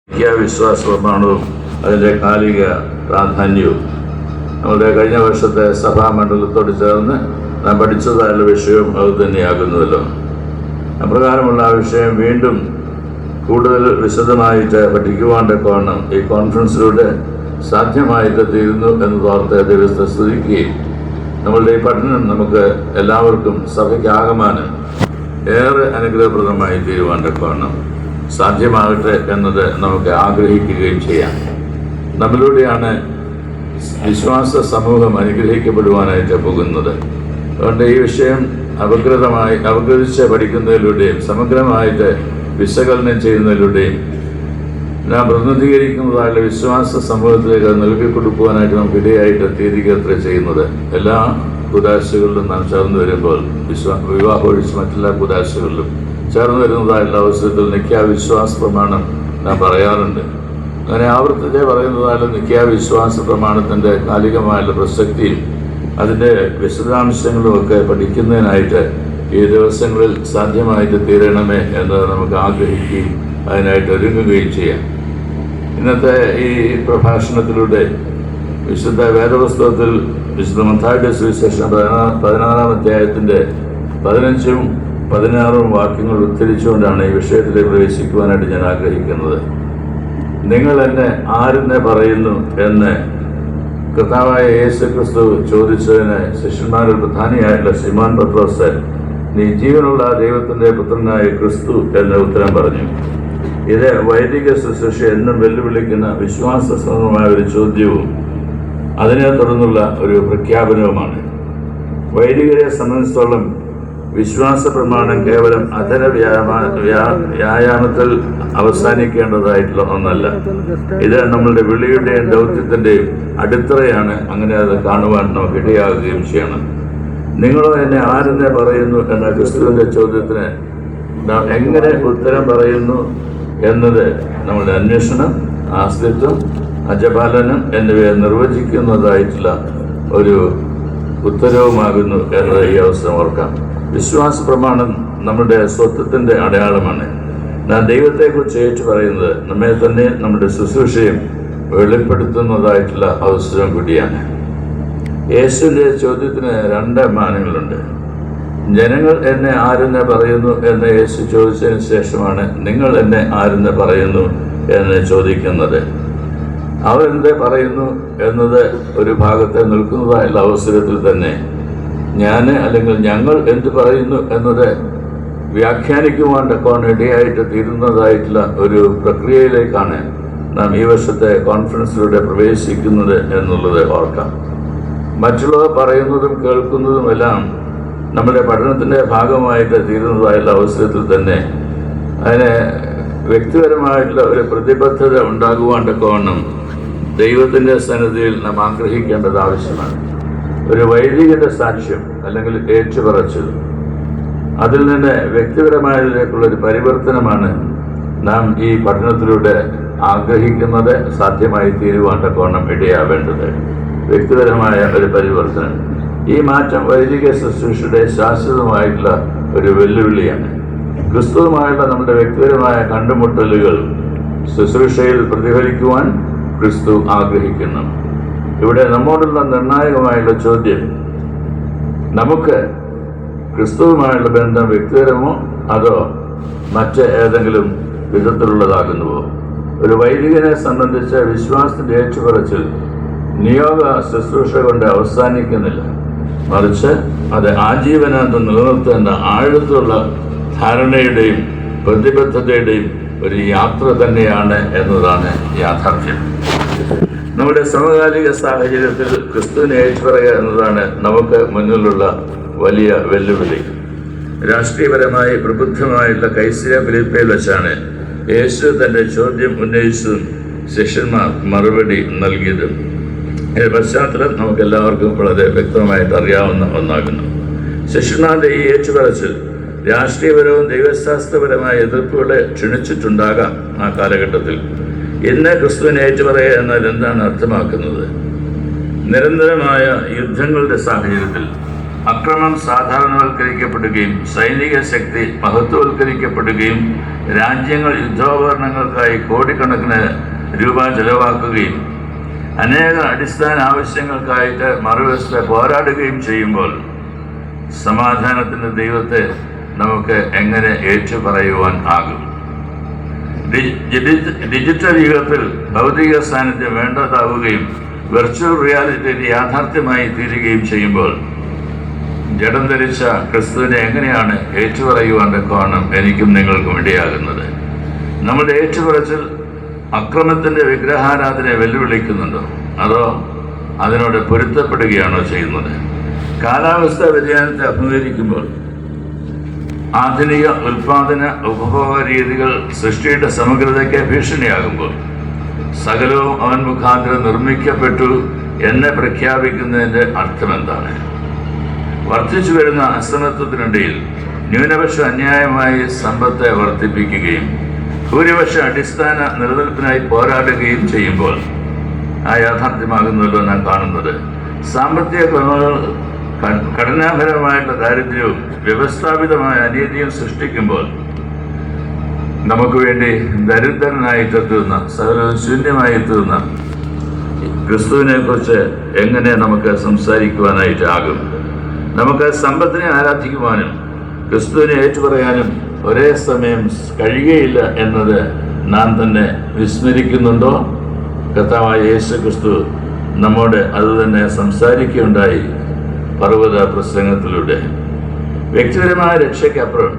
വിശ്വാസ പ്രമാണവും അതിൻ്റെ കാലിക പ്രാധാന്യവും നമ്മുടെ കഴിഞ്ഞ വർഷത്തെ സഭാമണ്ഡലത്തോട് ചേർന്ന് നാം പഠിച്ചതായുള്ള വിഷയവും അത് തന്നെയാകുന്നുവല്ലോ. അപ്രകാരമുള്ള ആ വിഷയം വീണ്ടും കൂടുതൽ വിശദമായിട്ട് പഠിക്കുവാണ്ടൊക്കെയാണ് ഈ കോൺഫറൻസിലൂടെ സാധ്യമായിട്ട് തീരുന്നു എന്ന് തോർത്ത് ദൈവത്തെ സ്തുതിക്കുകയും നമ്മളുടെ ഈ പഠനം നമുക്ക് എല്ലാവർക്കും സഭയ്ക്കാകമാനം ഏറെ അനുഗ്രഹപ്രദമായി തീരുവാണ്ടൊക്കെയാണ് സാധ്യമാകട്ടെ എന്നത് നമുക്ക് ആഗ്രഹിക്കുകയും ചെയ്യാം. നമ്മളിലൂടെയാണ് വിശ്വാസ സമൂഹം അനുഗ്രഹിക്കപ്പെടുവാനായിട്ട് പോകുന്നത്. അതുകൊണ്ട് ഈ വിഷയം അപഗ്രഥിച്ച് പഠിക്കുന്നതിലൂടെയും സമഗ്രമായിട്ട് വിശകലനം ചെയ്യുന്നതിലൂടെയും നാം പ്രതിനിധീകരിക്കുന്നതായുള്ള വിശ്വാസ സമൂഹത്തിലേക്ക് നൽകി കൊടുക്കുവാനായിട്ട് നമുക്ക് ഇടയായിട്ട് തീരുകയത്ര ചെയ്യുന്നത്. എല്ലാ കുദാശകളിലും നാം ചേർന്ന് വരുമ്പോൾ വിവാഹം ഒഴിച്ച് മറ്റെല്ലാ കുദാശകളിലും ചേർന്ന് വരുന്നതായുള്ള അവസരത്തിൽ നിത്യാവിശ്വാസ പ്രമാണം നാം പറയാറുണ്ട്. അങ്ങനെ ആവർത്തിച്ച് പറയുന്നതായാലും നിത്യാവിശ്വാസ പ്രമാണത്തിൻ്റെ കാലികമായുള്ള പ്രസക്തിയും അതിൻ്റെ വിശദാംശങ്ങളും ഒക്കെ പഠിക്കുന്നതിനായിട്ട് ഈ ദിവസങ്ങളിൽ സാധ്യമായിട്ട് തീരണമേ എന്ന് നമുക്ക് ആഗ്രഹിക്കുകയും അതിനായിട്ട് ഒരുങ്ങുകയും ചെയ്യാം. ഇന്നത്തെ ഈ പ്രഭാഷണത്തിലൂടെ വിശുദ്ധ വേദപുസ്തകത്തിൽ വിശുദ്ധ മത്തായിയുടെ സുവിശേഷം 16-ാം അധ്യായത്തിൻ്റെ 15ഉം 16ഉം വാക്യങ്ങൾ ഉദ്ധരിച്ചുകൊണ്ടാണ് ഈ വിഷയത്തിലേക്ക് പ്രവേശിക്കുവാനായിട്ട് ഞാൻ ആഗ്രഹിക്കുന്നത്. നിങ്ങൾ എന്നെ ആരെന്നെ പറയുന്നു എന്ന് കർത്താവായ യേശുക്രിസ്തു ചോദിച്ചതിന് ശിഷ്യന്മാരിൽ പ്രധാനിയായിട്ടുള്ള ശിമോൻ പത്രോസ്, നീ ജീവനുള്ള ദൈവത്തിൻ്റെ പുത്രനായ ക്രിസ്തു എന്ന് ഉത്തരം പറഞ്ഞു. ഇത് വൈദിക ശുശ്രൂഷ എന്നും വെല്ലുവിളിക്കുന്ന വിശ്വാസസംബന്ധമായ ഒരു ചോദ്യവും അതിനെ തുടർന്നുള്ള ഒരു പ്രഖ്യാപനവുമാണ്. വൈദികരെ സംബന്ധിച്ചിടത്തോളം വിശ്വാസ പ്രമാണം കേവലം അധര വ്യായാമത്തിൽ അവസാനിക്കേണ്ടതായിട്ടുള്ള ഒന്നല്ല. ഇത് നമ്മളുടെ വിളിയുടെയും ദൗത്യത്തിൻ്റെയും അടിത്തറയാണ്. അങ്ങനെ അത് കാണുവാൻ നമുക്ക് ഇടയാകുകയും ചെയ്യണം. നിങ്ങളോ എന്നെ ആരെന്നെ പറയുന്നു എന്ന ക്രിസ്തുവിൻ്റെ ചോദ്യത്തിന് നാം എങ്ങനെ ഉത്തരം പറയുന്നു എന്നത് നമ്മുടെ അന്വേഷണം, ആശ്രിത്വം, അജപാലനം എന്നിവയെ നിർവചിക്കുന്നതായിട്ടുള്ള ഒരു ഉത്തരവുമാകുന്നു എന്നത് ഈ അവസരം ഓർക്കാം. വിശ്വാസ പ്രമാണം നമ്മുടെ സ്വത്വത്തിൻ്റെ അടയാളമാണ്. നാം ദൈവത്തെക്കുറിച്ച് ഏറ്റു പറയുന്നത് നമ്മെ തന്നെ നമ്മുടെ ശുശ്രൂഷയും വെളിപ്പെടുത്തുന്നതായിട്ടുള്ള അവസരം കൂടിയാണ്. യേശുവിൻ്റെ ചോദ്യത്തിന് 2 മാനങ്ങളുണ്ട്. ജനങ്ങൾ എന്നെ ആരെന്നെ പറയുന്നു എന്ന് യേശു ചോദിച്ചതിന് ശേഷമാണ് നിങ്ങൾ എന്നെ ആരെന്നെ പറയുന്നു എന്ന് ചോദിക്കുന്നത്. അവർ എന്ത് പറയുന്നു എന്നത് ഒരു ഭാഗത്ത് നിൽക്കുന്നതായുള്ള അവസരത്തിൽ തന്നെ ഞാൻ അല്ലെങ്കിൽ ഞങ്ങൾ എന്ത് പറയുന്നു എന്നത് വ്യാഖ്യാനിക്കുവാൻ ഇടയായിട്ട് തീരുന്നതായിട്ടുള്ള ഒരു പ്രക്രിയയിലേക്കാണ് നാം ഈ വർഷത്തെ കോൺഫറൻസിലൂടെ പ്രവേശിക്കുന്നത് എന്നുള്ളത് ഓർക്കാം. മറ്റുള്ളവർ പറയുന്നതും കേൾക്കുന്നതുമെല്ലാം നമ്മുടെ പഠനത്തിൻ്റെ ഭാഗമായിട്ട് തീരുന്നതായുള്ള അവസരത്തിൽ തന്നെ അതിന് വ്യക്തിപരമായിട്ടുള്ള ഒരു പ്രതിബദ്ധത ഉണ്ടാകുവാണ്ടൊക്കെവണ്ണം ദൈവത്തിൻ്റെ സന്നിധിയിൽ നാം ആഗ്രഹിക്കേണ്ടത് ആവശ്യമാണ്. ഒരു വൈദികന്റെ സാക്ഷ്യം അല്ലെങ്കിൽ ഏറ്റുപറച്ചിൽ, അതിൽ നിന്ന് വ്യക്തിപരമായതിലേക്കുള്ളൊരു പരിവർത്തനമാണ് നാം ഈ പഠനത്തിലൂടെ ആഗ്രഹിക്കുന്നത്. സാധ്യമായി തീരുവാണ്ടൊക്കെവണ്ണം ഇടയാവേണ്ടത് വ്യക്തിപരമായ ഒരു പരിവർത്തനം. ഈ മാറ്റം വൈദിക ശുശ്രൂഷയുടെ ശാശ്വതമായിട്ടുള്ള ഒരു വെല്ലുവിളിയാണ്. ക്രിസ്തുവുമായുള്ള നമ്മുടെ വ്യക്തിപരമായ കണ്ടുമുട്ടലുകൾ ശുശ്രൂഷയിൽ പ്രതിഫലിക്കുവാൻ ക്രിസ്തു ആഗ്രഹിക്കുന്നു. ഇവിടെ നമ്മോടുള്ള നിർണായകമായുള്ള ചോദ്യം, നമുക്ക് ക്രിസ്തുവുമായുള്ള ബന്ധം വ്യക്തിപരമോ അതോ മറ്റ് ഏതെങ്കിലും വിധത്തിലുള്ളതാകുന്നുവോ? ഒരു വൈദികനെ സംബന്ധിച്ച് വിശ്വാസത്തിൻ്റെ ഏറ്റുപറച്ചിൽ നിയോഗ ശുശ്രൂഷ കൊണ്ട് അവസാനിക്കുന്നില്ല, മറിച്ച് അത് ആജീവനാന്തം നിലനിർത്തേണ്ട ആഴത്തുള്ള ധാരണയുടെയും പ്രതിബദ്ധതയുടെയും ഒരു യാത്ര തന്നെയാണ് എന്നതാണ് യാഥാർത്ഥ്യം. നമ്മുടെ സമകാലിക സാഹചര്യത്തിൽ ക്രിസ്തുവിനെ ഏറ്റുപറയുക എന്നതാണ് നമുക്ക് മുന്നിലുള്ള വലിയ വെല്ലുവിളി. രാഷ്ട്രീയപരമായി പ്രബുദ്ധമായിട്ടുള്ള കൈസരിയ ഫിലിപ്പയിൽ വെച്ചാണ് യേശു തൻ്റെ ചോദ്യം ഉന്നയിച്ചതും ശിഷ്യന്മാർ മറുപടി നൽകിയതും. ഇതിൻ്റെ പശ്ചാത്തലം നമുക്കെല്ലാവർക്കും വളരെ വ്യക്തമായിട്ട് അറിയാവുന്ന ഒന്നാകുന്നു. ശിഷ്യന്മാരുടെ ഈ ഏറ്റുപറച്ചിൽ രാഷ്ട്രീയപരവും ദൈവശാസ്ത്രപരമായ എതിർപ്പുകളെ ക്ഷണിച്ചിട്ടുണ്ടാകാം ആ കാലഘട്ടത്തിൽ. ഇന്ന് ക്രിസ്തുവിനെ ഏറ്റുപറയുക എന്നാൽ എന്താണ് അർത്ഥമാക്കുന്നത്? നിരന്തരമായ യുദ്ധങ്ങളുടെ സാഹചര്യത്തിൽ അക്രമം സാധാരണവൽക്കരിക്കപ്പെടുകയും സൈനിക ശക്തി മഹത്വവൽക്കരിക്കപ്പെടുകയും രാജ്യങ്ങൾ യുദ്ധോപകരണങ്ങൾക്കായി കോടിക്കണക്കിന് രൂപ ചെലവാക്കുകയും അനേക അടിസ്ഥാന ആവശ്യങ്ങൾക്കായിട്ട് മറുവശത്ത് പോരാടുകയും ചെയ്യുമ്പോൾ സമാധാനത്തിൻ്റെ ദൈവത്തെ നമുക്ക് എങ്ങനെ ഏറ്റുപറയുവാൻ ആകും? ഡിജിറ്റൽ യുഗത്തിൽ ഭൗതിക സാന്നിധ്യം വേണ്ടതാവുകയും വെർച്വൽ റിയാലിറ്റി യാഥാർത്ഥ്യമായി തീരുകയും ചെയ്യുമ്പോൾ ജഡം ധരിച്ച ക്രിസ്തുവിനെ എങ്ങനെയാണ് ഏറ്റുപറയുവാൻ കോണം എനിക്കും നിങ്ങൾക്കും ഇടയാകുന്നത്? നമ്മുടെ ഏറ്റുപറച്ചിൽ അക്രമത്തിൻ്റെ വിഗ്രഹാരാധനയെ വെല്ലുവിളിക്കുന്നുണ്ടോ, അതോ അതിനോട് പൊരുത്തപ്പെടുകയാണോ ചെയ്യുന്നത്? കാലാവസ്ഥാ വ്യതിയാനത്തെ അഭിമുഖീകരിക്കുമ്പോൾ ആധുനിക ഉൽപാദന ഉപഭോഗ രീതികൾ സൃഷ്ടിയുടെ സമഗ്രതയ്ക്ക് ഭീഷണിയാകുമ്പോൾ സകലവും അവൻ മുഖാന്തരം നിർമ്മിക്കപ്പെട്ടു എന്ന് പ്രഖ്യാപിക്കുന്നതിൻ്റെ അർത്ഥമെന്താണ്? വർദ്ധിച്ചു വരുന്ന അസമത്വത്തിനിടയിൽ ന്യൂനപക്ഷം അന്യായമായി സമ്പത്തെ വർദ്ധിപ്പിക്കുകയും ഭൂരിപക്ഷ അടിസ്ഥാന നിലനിൽപ്പിനായി പോരാടുകയും ചെയ്യുമ്പോൾ ആ യാഥാർത്ഥ്യമാകുന്നല്ലോ നാം കാണുന്നത്. സാമ്പത്തിക ക്രമങ്ങൾ ഘടനാപരമായിട്ടുള്ള ദാരിദ്ര്യവും വ്യവസ്ഥാപിതമായ അനീതിയും സൃഷ്ടിക്കുമ്പോൾ നമുക്ക് വേണ്ടി ദരിദ്രനായി തീർന്ന സകലവും ശൂന്യമായി തീർന്ന ക്രിസ്തുവിനെ കുറിച്ച് എങ്ങനെ നമുക്ക് സംസാരിക്കുവാനായിട്ടാകും? നമുക്ക് സമ്പത്തിനെ ആരാധിക്കുവാനും ക്രിസ്തുവിനെ ഏറ്റുപറയാനും ഒരേ സമയം കഴിയുകയില്ല എന്നത് നാം തന്നെ വിസ്മരിക്കുന്നുണ്ടോ? കർത്താവായ യേശു ക്രിസ്തു നമ്മോട് അതുതന്നെ സംസാരിക്കുകയുണ്ടായി പർവ്വത പ്രസംഗത്തിലൂടെ. വ്യക്തിപരമായ രക്ഷയ്ക്കപ്പുറം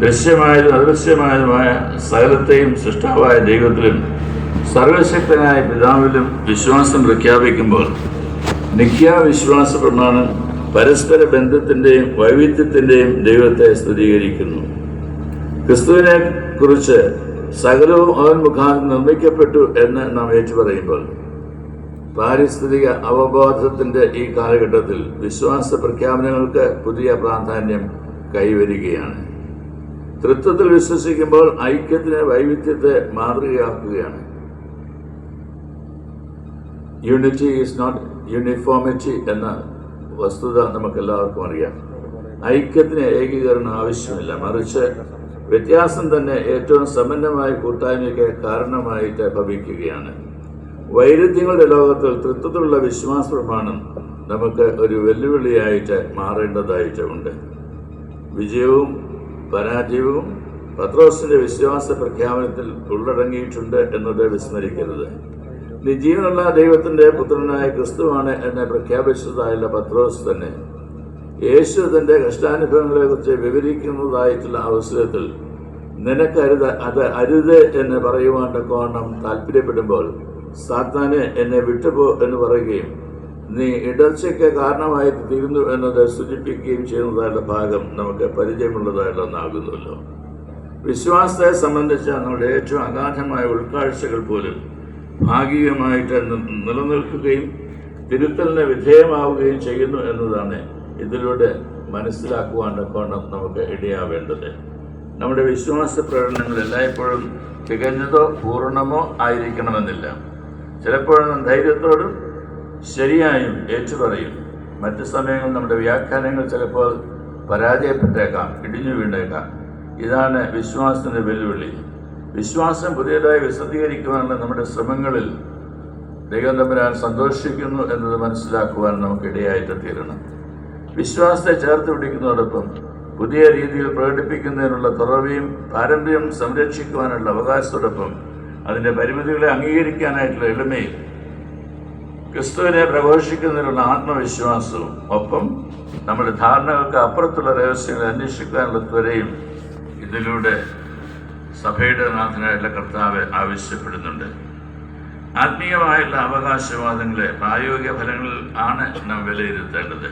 ദൃശ്യമായതും അദൃശ്യമായതുമായ സകലത്തെയും സൃഷ്ടാവായ ദൈവത്തിലും സർവശക്തനായ പിതാവിലും വിശ്വാസം പ്രഖ്യാപിക്കുമ്പോൾ നിഖ്യാവിശ്വാസ പ്രമാണം പരസ്പര ബന്ധത്തിൻ്റെയും വൈവിധ്യത്തിൻ്റെയും ദൈവത്തെ സ്തുതികരിക്കുന്നു. ക്രിസ്തുവിനെ കുറിച്ച് സകലവും അവൻ മുഖാന്തരം നിർമ്മിക്കപ്പെട്ടു എന്ന് നാം ഏറ്റുപറയുമ്പോൾ പാരിസ്ഥിതിക അവബോധത്തിൻ്റെ ഈ കാലഘട്ടത്തിൽ വിശ്വാസ പ്രഖ്യാപനങ്ങൾക്ക് പുതിയ പ്രാധാന്യം കൈവരികയാണ്. തൃത്വത്തിൽ വിശ്വസിക്കുമ്പോൾ ഐക്യത്തിന് വൈവിധ്യത്തെ മാതൃകയാക്കുകയാണ്. യൂണിറ്റി ഈസ് നോട്ട് യൂണിഫോമിറ്റി എന്ന വസ്തുത നമുക്കെല്ലാവർക്കും അറിയാം. ഐക്യത്തിന് ഏകീകരണം ആവശ്യമില്ല, മറിച്ച് വ്യത്യാസം തന്നെ ഏറ്റവും സമ്പന്നമായ കൂട്ടായ്മയ്ക്ക് കാരണമായിട്ട് ഭവിക്കുകയാണ്. വൈരുദ്ധ്യങ്ങളുടെ ലോകത്തിൽ തൃത്വത്തിലുള്ള വിശ്വാസ പ്രമാണം നമുക്ക് ഒരു വെല്ലുവിളിയായിട്ട് മാറേണ്ടതായിട്ടുണ്ട്. വിജയവും പരാജയവും പത്രോസിന്റെ വിശ്വാസ പ്രഖ്യാപനത്തിൽ ഉള്ളടങ്ങിയിട്ടുണ്ട് എന്നത് വിസ്മരിക്കരുത്. നിജീവനുള്ള ദൈവത്തിന്റെ പുത്രനായ ക്രിസ്തുവാണ് എന്നെ പ്രഖ്യാപിച്ചതായുള്ള പത്രോസ് തന്നെ യേശു തന്റെ കഷ്ടാനുഭവങ്ങളെ കുറിച്ച് വിവരിക്കുന്നതായിട്ടുള്ള അവസരത്തിൽ നിനക്കരുത്, അത് അരുത് എന്ന് പറയുവാൻ തക്കവണ്ണം താല്പര്യപ്പെടുമ്പോൾ സാത്താനെ എന്നെ വിട്ടുപോ എന്ന് പറയുകയും നീ ഇടർച്ചയ്ക്ക് കാരണമായി തീരുന്നു എന്നത് സൂചിപ്പിക്കുകയും ചെയ്യുന്നതായുള്ള ഭാഗം നമുക്ക് പരിചയമുള്ളതായുള്ള ഒന്നാകുന്നല്ലോ. വിശ്വാസത്തെ സംബന്ധിച്ച നമ്മുടെ ഏറ്റവും അഗാധമായ ഉൾക്കാഴ്ചകൾ പോലും ഭാഗികമായിട്ട് നിലനിൽക്കുകയും തിരുത്തലിന് വിധേയമാവുകയും ചെയ്യുന്നു എന്നതാണ് ഇതിലൂടെ മനസ്സിലാക്കുവാൻ തക്കവണ്ണം നമുക്ക് ഇടയാവേണ്ടത്. നമ്മുടെ വിശ്വാസ പ്രകടനങ്ങൾ എല്ലായ്പ്പോഴും തികഞ്ഞതോ പൂർണ്ണമോ ആയിരിക്കണമെന്നില്ല. ചിലപ്പോഴൊന്നും ധൈര്യത്തോടും ശരിയായും ഏറ്റുപറയും. മറ്റു സമയങ്ങളിൽ നമ്മുടെ വ്യാഖ്യാനങ്ങൾ ചിലപ്പോൾ പരാജയപ്പെട്ടേക്കാം, ഇടിഞ്ഞു വീണേക്കാം. ഇതാണ് വിശ്വാസത്തിൻ്റെ വെല്ലുവിളി. വിശ്വാസം പുതിയതായി വിശദീകരിക്കുവാനുള്ള നമ്മുടെ ശ്രമങ്ങളിൽ ദൈവം തമ്പുരാൻ സന്തോഷിക്കുന്നു എന്നത് മനസ്സിലാക്കുവാൻ നമുക്ക് ഇടയായിട്ട് തീരണം. വിശ്വാസത്തെ ചേർത്ത് പിടിക്കുന്നതോടൊപ്പം പുതിയ രീതിയിൽ പ്രകടിപ്പിക്കുന്നതിനുള്ള തുറവിയും പാരമ്പര്യം സംരക്ഷിക്കുവാനുള്ള അവകാശത്തോടൊപ്പം അതിൻ്റെ പരിമിതികളെ അംഗീകരിക്കാനായിട്ടുള്ള എളിമയും ക്രിസ്തുവിനെ പ്രഘോഷിക്കുന്നതിനുള്ള ആത്മവിശ്വാസവും ഒപ്പം നമ്മുടെ ധാരണകൾക്ക് അപ്പുറത്തുള്ള രഹസ്യങ്ങളെ അന്വേഷിക്കാനുള്ള ത്വരയും ഇതിലൂടെ സഭയുടെ നാഥനായിട്ടുള്ള കർത്താവ് ആവശ്യപ്പെടുന്നുണ്ട്. ആത്മീയമായിട്ടുള്ള അവകാശവാദങ്ങളെ പ്രായോഗിക ഫലങ്ങളിൽ ആണ് നാം വിലയിരുത്തേണ്ടത്.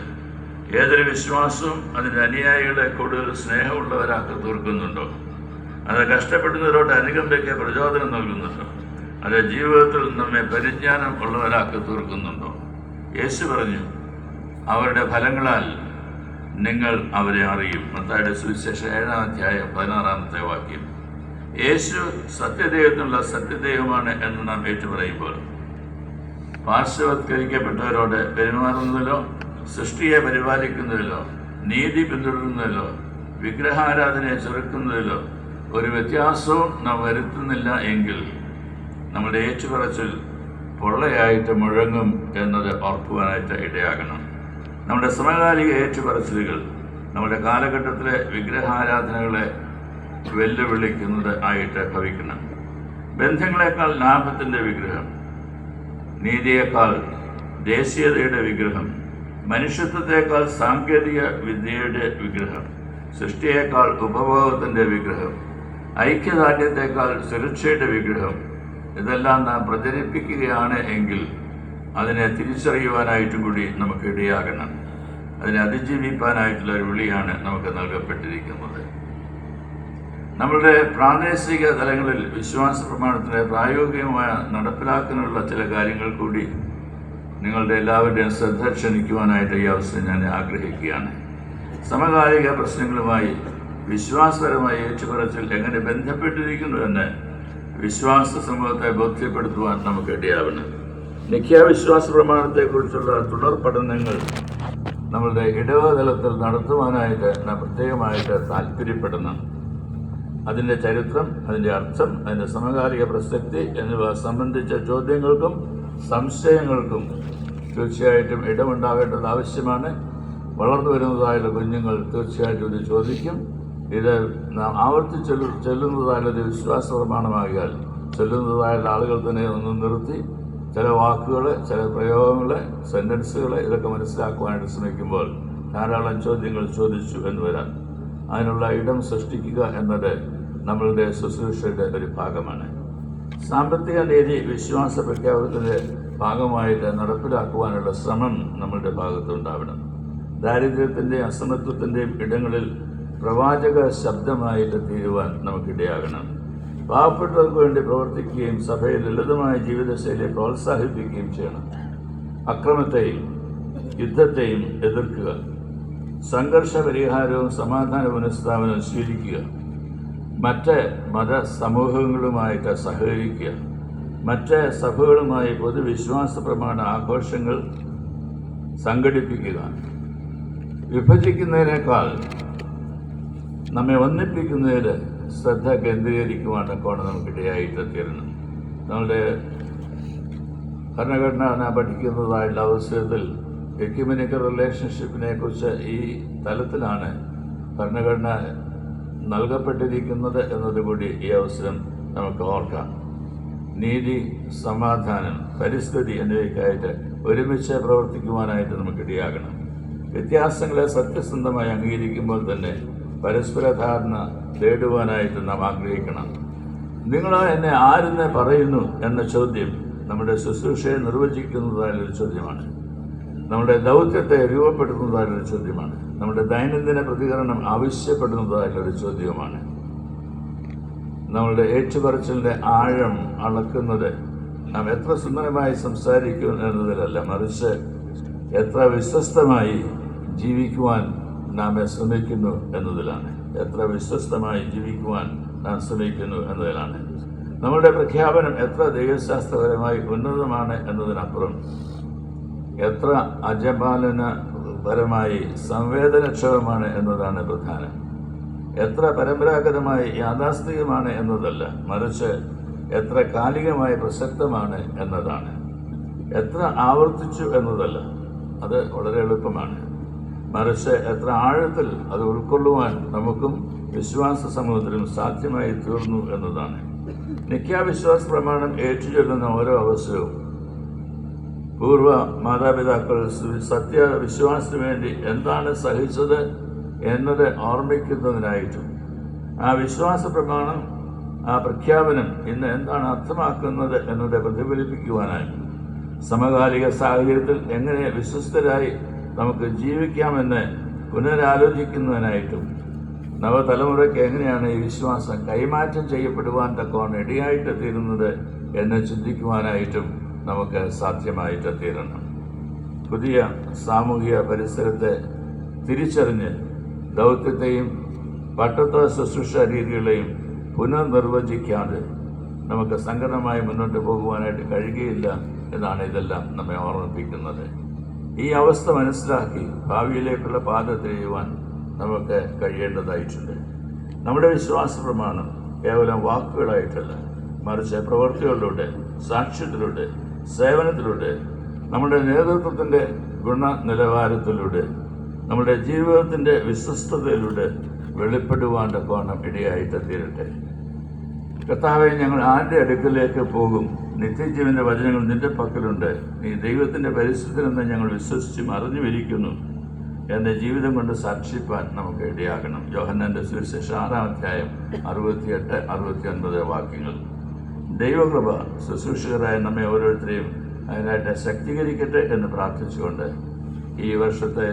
ഏതൊരു വിശ്വാസവും അതിൻ്റെ അനുയായികളെ കൂടുതൽ സ്നേഹമുള്ളവരാക്കി തീർക്കുന്നുണ്ടോ? അത് കഷ്ടപ്പെടുന്നവരോട് അനുകമ്പയ്ക്ക് പ്രചോദനം നൽകുന്നുണ്ടോ? അത് ജീവിതത്തിൽ നമ്മെ പരിജ്ഞാനം ഉള്ളവരാക്കി തീർക്കുന്നുണ്ടോ? യേശു പറഞ്ഞു, അവരുടെ ഫലങ്ങളാൽ നിങ്ങൾ അവരെ അറിയും. മത്തായിയുടെ സുവിശേഷം 7-ാം അധ്യായം 16-ാമത്തെ വാക്യം. യേശു സത്യദൈവത്തിനുള്ള സത്യദൈവമാണ് എന്ന് നാം ഏറ്റുപറയുമ്പോൾ പാർശ്വവത്കരിക്കപ്പെട്ടവരോട് പെരുമാറുന്നതിലോ സൃഷ്ടിയെ പരിപാലിക്കുന്നതിലോ നീതി പിന്തുടരുന്നതിലോ വിഗ്രഹാരാധനയെ ചെറുക്കുന്നതിലോ ഒരു വ്യത്യാസവും നാം വരുത്തുന്നില്ല എങ്കിൽ നമ്മുടെ ഏറ്റുപറച്ചിൽ പൊള്ളയായിട്ട് മുഴങ്ങും എന്നത് ഓർക്കുവാനായിട്ട് ഇടയാകണം. നമ്മുടെ സമകാലിക ഏറ്റുപറച്ചിലുകൾ നമ്മുടെ കാലഘട്ടത്തിലെ വിഗ്രഹാരാധനകളെ വെല്ലുവിളിക്കുന്നത് ആയിട്ട് ഭവിക്കണം. ബന്ധങ്ങളെക്കാൾ ലാഭത്തിൻ്റെ വിഗ്രഹം, നീതിയേക്കാൾ ദേശീയതയുടെ വിഗ്രഹം, മനുഷ്യത്വത്തെക്കാൾ സാങ്കേതിക വിദ്യയുടെ വിഗ്രഹം, സൃഷ്ടിയേക്കാൾ ഉപഭോഗത്തിൻ്റെ വിഗ്രഹം, ഐക്യദാർഢ്യത്തെക്കാൾ സുരക്ഷയുടെ വിഗ്രഹം, ഇതെല്ലാം നാം പ്രചരിപ്പിക്കുകയാണ് എങ്കിൽ അതിനെ തിരിച്ചറിയുവാനായിട്ടും കൂടി നമുക്ക് ഇടയാകണം. അതിനെ അതിജീവിപ്പാനായിട്ടുള്ള ഒരു വിളിയാണ് നമുക്ക് നൽകപ്പെട്ടിരിക്കുന്നത്. നമ്മളുടെ പ്രാദേശിക തലങ്ങളിൽ വിശ്വാസ പ്രമാണത്തിനെ പ്രായോഗികമായി നടപ്പിലാക്കാനുള്ള ചില കാര്യങ്ങൾ കൂടി നിങ്ങളുടെ എല്ലാവരുടെയും ശ്രദ്ധ ക്ഷണിക്കുവാനായിട്ട് ഈ അവസരം ഞാൻ ആഗ്രഹിക്കുകയാണ്. സമകാലിക പ്രശ്നങ്ങളുമായി വിശ്വാസപരമായ ഏറ്റുപറച്ചിൽ എങ്ങനെ ബന്ധപ്പെട്ടിരിക്കുന്നു എന്ന് വിശ്വാസ സമൂഹത്തെ ബോധ്യപ്പെടുത്തുവാൻ നമുക്ക് ഇടയാവണം. നിഖ്യാവിശ്വാസ പ്രമാണത്തെക്കുറിച്ചുള്ള തുടർ പഠനങ്ങൾ നമ്മളുടെ ഇടവതലത്തിൽ നടത്തുവാനായിട്ട് നാം പ്രത്യേകമായിട്ട് താല്പര്യപ്പെടണം. അതിൻ്റെ ചരിത്രം, അതിൻ്റെ അർത്ഥം, അതിൻ്റെ സമകാലിക പ്രസക്തി എന്നിവ സംബന്ധിച്ച ചോദ്യങ്ങൾക്കും സംശയങ്ങൾക്കും തീർച്ചയായിട്ടും ഇടമുണ്ടാകേണ്ടത് ആവശ്യമാണ്. വളർന്നു വരുന്നതായുള്ള കുഞ്ഞുങ്ങൾ തീർച്ചയായിട്ടും ഇത് ചോദിക്കും. ഇത് നാം ആവർത്തിച്ച് ചെല്ലുന്നതായുള്ളൊരു വിശ്വാസ പ്രമാണമാകിയാൽ ചെല്ലുന്നതായുള്ള ആളുകൾ തന്നെ ഒന്ന് നിർത്തി ചില വാക്കുകൾ, ചില പ്രയോഗങ്ങൾ, സെൻറ്റൻസുകൾ ഇതൊക്കെ മനസ്സിലാക്കുവാനായിട്ട് ശ്രമിക്കുമ്പോൾ ധാരാളം ചോദ്യങ്ങൾ ചോദിച്ചു എന്ന് വരാം. അതിനുള്ള ഇടം സൃഷ്ടിക്കുക എന്നത് നമ്മളുടെ ശുശ്രൂഷയുടെ ഒരു ഭാഗമാണ്. സാമ്പത്തിക നീതി വിശ്വാസ പ്രഖ്യാപനത്തിൻ്റെ ഭാഗമായിട്ട് നടപ്പിലാക്കുവാനുള്ള ശ്രമം നമ്മളുടെ ഭാഗത്തുണ്ടാവണം. ദാരിദ്ര്യത്തിൻ്റെയും അസമത്വത്തിൻ്റെയും ഇടങ്ങളിൽ പ്രവാചക ശബ്ദമായിട്ട് തീരുവാൻ നമുക്കിടയാകണം. പാവപ്പെട്ടവർക്ക് വേണ്ടി പ്രവർത്തിക്കുകയും സഭയിൽ ലളിതമായ ജീവിതശൈലിയെ പ്രോത്സാഹിപ്പിക്കുകയും ചെയ്യണം. അക്രമത്തെയും യുദ്ധത്തെയും എതിർക്കുക, സംഘർഷ പരിഹാരവും സമാധാന പുനഃസ്ഥാപനവും സ്വീകരിക്കുക, മറ്റ് മതസമൂഹങ്ങളുമായിട്ട് സഹകരിക്കുക, മറ്റ് സഭകളുമായി പൊതുവിശ്വാസ പ്രമാണ ആഘോഷങ്ങൾ സംഘടിപ്പിക്കുക. വിഭജിക്കുന്നതിനേക്കാൾ നമ്മെ ഒന്നിപ്പിക്കുന്നതിൽ ശ്രദ്ധ കേന്ദ്രീകരിക്കുവാനൊക്കെയാണ് നമുക്കിടയായിട്ട് തീരണം. നമ്മളുടെ ഭരണഘടന പഠിക്കുന്നതായുള്ള അവസരത്തിൽ എക്യുമെനിക്കൽ റിലേഷൻഷിപ്പിനെ കുറിച്ച് ഈ തലത്തിലാണ് ഭരണഘടന നൽകപ്പെട്ടിരിക്കുന്നത് എന്നതുകൂടി ഈ അവസരം നമുക്ക് ഓർക്കാം. നീതി, സമാധാനം, പരിസ്ഥിതി എന്നിവയ്ക്കായിട്ട് ഒരുമിച്ച് പ്രവർത്തിക്കുവാനായിട്ട് നമുക്കിടയാകണം. വ്യത്യാസങ്ങളെ സത്യസന്ധമായി അംഗീകരിക്കുമ്പോൾ തന്നെ പരസ്പര ധാരണ നേടുവാനായിട്ട് നാം ആഗ്രഹിക്കണം. നിങ്ങൾ എന്നെ ആരെന്ന് പറയുന്നു എന്ന ചോദ്യം നമ്മുടെ ശുശ്രൂഷയെ നിർവചിക്കുന്നതായൊരു ചോദ്യമാണ്. നമ്മുടെ ദൗത്യത്തെ രൂപപ്പെടുത്തുന്നതായൊരു ചോദ്യമാണ്. നമ്മുടെ ദൈനംദിന പ്രതികരണം ആവശ്യപ്പെടുന്നതായുള്ളൊരു ചോദ്യവുമാണ്. നമ്മളുടെ ഏറ്റുപറച്ചിലിൻ്റെ ആഴം അളക്കുന്നത് നാം എത്ര സുന്ദരമായി സംസാരിക്കും എന്നതിലല്ല, മറിച്ച് എത്ര വിശ്വസ്തമായി ജീവിക്കുവാൻ നാം ശ്രമിക്കുന്നു എന്നതിലാണ്. എത്ര വിശ്വസ്തമായി ജീവിക്കുവാൻ നാം ശ്രമിക്കുന്നു എന്നതിലാണ്. നമ്മുടെ പ്രഖ്യാപനം എത്ര ദൈവശാസ്ത്രപരമായി ഉന്നതമാണ് എന്നതിനപ്പുറം എത്ര അജപാലനപരമായി സംവേദനക്ഷമമാണ് എന്നതാണ് പ്രധാനം. എത്ര പരമ്പരാഗതമായി യാഥാസ്ഥികമാണ് എന്നതല്ല, മറിച്ച് എത്ര കാലികമായി പ്രസക്തമാണ് എന്നതാണ്. എത്ര ആവർത്തിച്ചു എന്നതല്ല, അത് വളരെ എളുപ്പമാണ്, മറിച്ച് എത്ര ആഴത്തിൽ അത് ഉൾക്കൊള്ളുവാൻ നമുക്കും വിശ്വാസ സമൂഹത്തിലും സാധ്യമായി തീർന്നു എന്നതാണ്. നിഖ്യാവിശ്വാസ പ്രമാണം ഏറ്റുചൊല്ലുന്ന ഓരോ അവസരവും പൂർവ്വ മാതാപിതാക്കൾ സത്യവിശ്വാസത്തിന് വേണ്ടി എന്താണ് സഹിച്ചത് എന്നത് ഓർമ്മിക്കുന്നതിനായിട്ടും ആ വിശ്വാസ പ്രമാണം, ആ പ്രഖ്യാപനം ഇന്ന് എന്താണ് അർത്ഥമാക്കുന്നത് എന്നത് പ്രതിഫലിപ്പിക്കുവാനായിട്ടും സമകാലിക സാഹചര്യത്തിൽ എങ്ങനെ വിശ്വസ്തരായി നമുക്ക് ജീവിക്കാമെന്ന് പുനരാലോചിക്കുന്നതിനായിട്ടും നവതലമുറയ്ക്ക് എങ്ങനെയാണ് ഈ വിശ്വാസം കൈമാറ്റം ചെയ്യപ്പെടുവാൻ തക്കവണ്ണം ഇടയായിട്ട് തീരുന്നത് എന്ന് ചിന്തിക്കുവാനായിട്ടും നമുക്ക് സാധ്യമായിട്ട് തീരണം. പുതിയ സാമൂഹിക പരിസരത്തെ തിരിച്ചറിഞ്ഞ് ദൗത്യത്തെയും പട്ടത്വ ശുശ്രൂഷ രീതികളെയും പുനർനിർവചിക്കാതെ നമുക്ക് സങ്കടമായി മുന്നോട്ട് പോകുവാനായിട്ട് കഴിയുകയില്ല എന്നാണ് ഇതെല്ലാം നമ്മെ ഓർമ്മിപ്പിക്കുന്നത്. ഈ അവസ്ഥ മനസ്സിലാക്കി ഭാവിയിലേക്കുള്ള പാത തിരിയുവാൻ നമുക്ക് കഴിയേണ്ടതായിട്ടുണ്ട്. നമ്മുടെ വിശ്വാസ പ്രമാണം കേവലം വാക്കുകളായിട്ടല്ല, മറിച്ച് പ്രവൃത്തികളിലൂടെ, സാക്ഷ്യത്തിലൂടെ, സേവനത്തിലൂടെ, നമ്മുടെ നേതൃത്വത്തിൻ്റെ ഗുണനിലവാരത്തിലൂടെ, നമ്മുടെ ജീവിതത്തിൻ്റെ വിശ്വസ്തതയിലൂടെ വെളിപ്പെടുവാൻ തക്കവണ്ണം ഇടയായിട്ട് തീരട്ടെ. കർത്താവെ, ഞങ്ങൾ ആരുടെ അടുക്കലേക്ക് പോകും? നിത്യജീവന്റെ വചനങ്ങൾ നിന്റെ പക്കലുണ്ട്. നീ ദൈവത്തിൻ്റെ പരിശുദ്ധനെന്ന് ഞങ്ങൾ വിശ്വസിച്ചും അറിഞ്ഞുമിരിക്കുന്നു. എൻ്റെ ജീവിതം കൊണ്ട് സാക്ഷിപ്പാൻ നമുക്ക് ഇടയാകണം. യോഹന്നാന്റെ സുവിശേഷം 6-ാം അധ്യായം 68-69 വാക്യങ്ങൾ. ദൈവകൃപ ശുശ്രൂഷകരായ നമ്മെ ഓരോരുത്തരെയും അതിനായിട്ട് ശക്തീകരിക്കട്ടെ എന്ന് പ്രാർത്ഥിച്ചുകൊണ്ട് ഈ വർഷത്തെ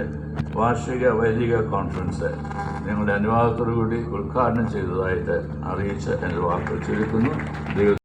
വാർഷിക വൈദിക കോൺഫറൻസ് നിങ്ങളുടെ അനുവാദത്തോടുകൂടി ഉദ്ഘാടനം ചെയ്തതായിട്ട് അറിയിച്ച് എൻ്റെ വാക്കുകൾ ചുരുക്കുന്നു. ദൈവം